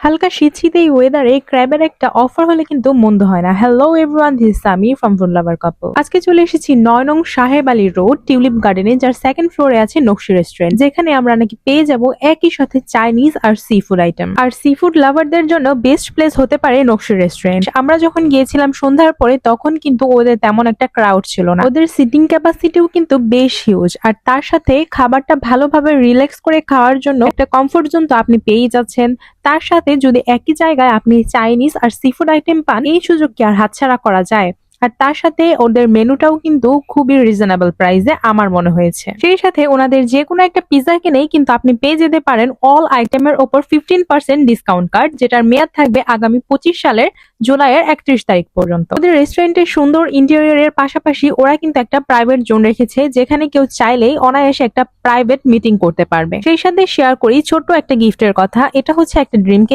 হালকা শীত এই ওয়েদারে ক্র্যাবের একটা অফার হলে কিন্তু মন্দ হয় না। Hello everyone, this is Sami from food lover couple. আজকে চলে এসেছি 9 নং সাহেব আলী রোড টিউলিপ গার্ডেনে, যার সেকেন্ড ফ্লোরে আছে নকশি রেস্টুরেন্ট, যেখানে আমরা নাকি পেয়ে যাব একই সাথে চাইনিজ আর সি ফুড আইটেম। আর সি ফুড লাভারদের জন্য বেস্ট প্লেস হতে পারে নকশি রেস্টুরেন্ট। আমরা যখন গিয়েছিলাম সন্ধ্যার পরে, তখন কিন্তু ওদের তেমন একটা ক্রাউড ছিল না। ওদের সিটিং ক্যাপাসিটিও কিন্তু বেশ হিউজ, আর তার সাথে খাবারটা ভালোভাবে রিল্যাক্স করে খাওয়ার জন্য একটা কমফোর্ট জোন তো আপনি পেয়েই যাচ্ছেন। তার সাথে যদি একই জায়গায় আপনি চাইনিজ আর সিফুড আইটেম পান, এই সুযোগ কি আর হাতছাড়া করা যায়? আর তার সাথে ওদের মেনুটাও কিন্তু খুবই রিজনেবল প্রাইসে আমার মনে হয়েছে। সেই সাথে ওনাদের যে কোনো একটা পিৎজা কিনেই কিন্তু আপনি পেয়ে যেতে পারেন অল আইটেমের ওপর 15% ডিসকাউন্ট কার্ড, যেটার মেয়াদ থাকবে আগামী 25 সালের জুলাইয়ের 31 তারিখ পর্যন্ত। ওদের রেস্টুরেন্টের সুন্দর ইন্টেরিয়রের পাশাপাশি ওরা কিন্তু একটা প্রাইভেট জোন রেখেছে, যেখানে কেউ চাইলেই অনায়াসে একটা প্রাইভেট মিটিং করতে পারবে। সেই সাথে শেয়ার করি ছোট্ট একটা গিফটের কথা। এটা হচ্ছে একটা ড্রিম কেক।